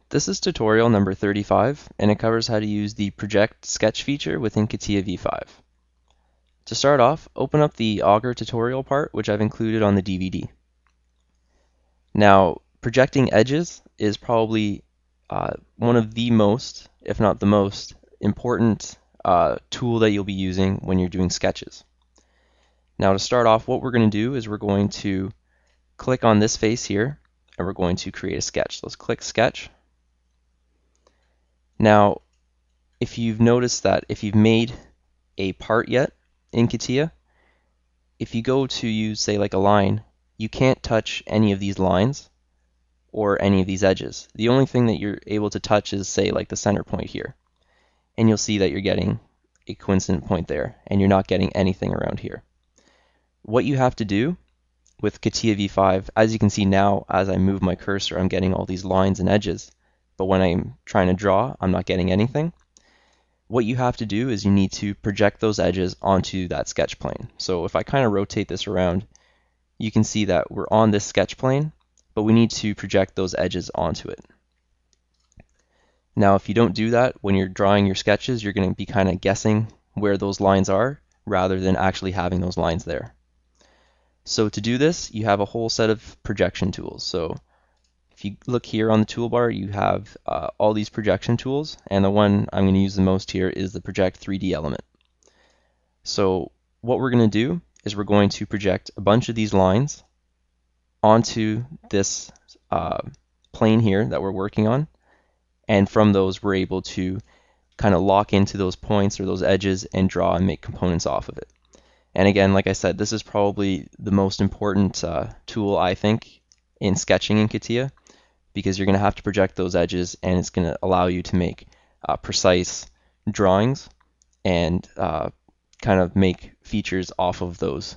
This is tutorial number 35, and it covers how to use the Project Sketch feature within CATIA V5. To start off, open up the Augur tutorial part, which I've included on the DVD. Now, projecting edges is probably one of the most, if not the most, important tool that you'll be using when you're doing sketches. Now, to start off, what we're going to do is we're going to click on this face here, and we're going to create a sketch. So let's click Sketch. Now, if you've noticed that if you've made a part yet in CATIA, if you go to use, say, like a line, you can't touch any of these lines or any of these edges. The only thing that you're able to touch is, say, like the center point here. And you'll see that you're getting a coincident point there, and you're not getting anything around here. What you have to do with CATIA V5, as you can see now, as I move my cursor, I'm getting all these lines and edges. But when I'm trying to draw, I'm not getting anything. What you have to do is you need to project those edges onto that sketch plane. So if I kind of rotate this around, you can see that we're on this sketch plane, but we need to project those edges onto it. Now, if you don't do that, when you're drawing your sketches, you're going to be kind of guessing where those lines are rather than actually having those lines there. So to do this, you have a whole set of projection tools. So if you look here on the toolbar, you have all these projection tools, and the one I'm going to use the most here is the Project 3D element. So what we're going to do is we're going to project a bunch of these lines onto this plane here that we're working on, and from those we're able to kind of lock into those points or those edges and draw and make components off of it. And again, like I said, this is probably the most important tool, I think, in sketching in CATIA, because you're going to have to project those edges, and it's going to allow you to make precise drawings and kind of make features off of those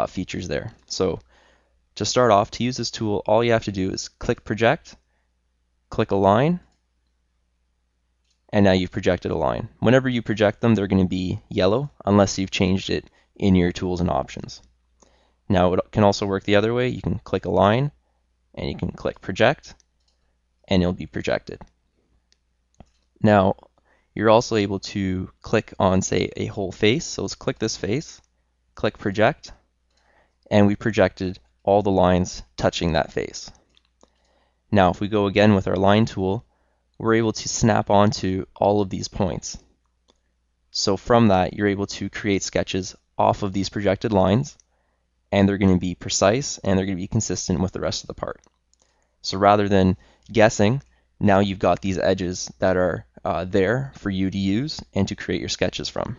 features there. So to start off, to use this tool, all you have to do is click Project, click a line, and now you've projected a line. Whenever you project them, they're going to be yellow unless you've changed it in your tools and options. Now it can also work the other way. You can click a line and you can click Project and it'll be projected. Now you're also able to click on, say, a whole face. So let's click this face, click Project, and we projected all the lines touching that face. Now if we go again with our line tool, we're able to snap onto all of these points. So from that, you're able to create sketches off of these projected lines, and they're going to be precise and they're going to be consistent with the rest of the part. So rather than guessing, now you've got these edges that are there for you to use and to create your sketches from.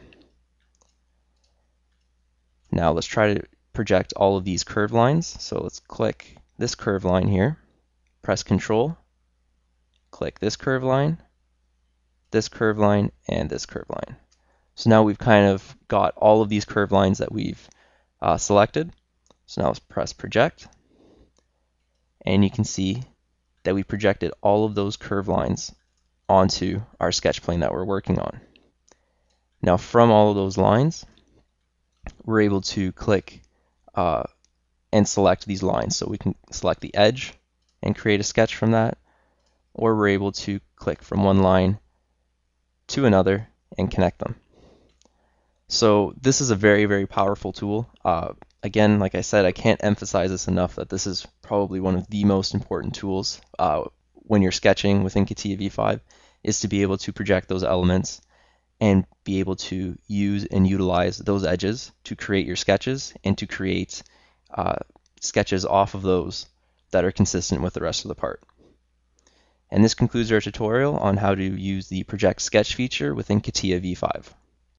Now let's try to project all of these curved lines. So let's click this curved line here, press Control, click this curved line, and this curved line. So now we've kind of got all of these curved lines that we've selected. So now let's press Project, and you can see that we projected all of those curved lines onto our sketch plane that we're working on. Now from all of those lines, we're able to click and select these lines. So we can select the edge and create a sketch from that, or we're able to click from one line to another and connect them. So this is a very, very powerful tool. Again, like I said, I can't emphasize this enough that this is probably one of the most important tools when you're sketching within CATIA V5, is to be able to project those elements and be able to use and utilize those edges to create your sketches and to create sketches off of those that are consistent with the rest of the part. And this concludes our tutorial on how to use the Project Sketch feature within CATIA V5.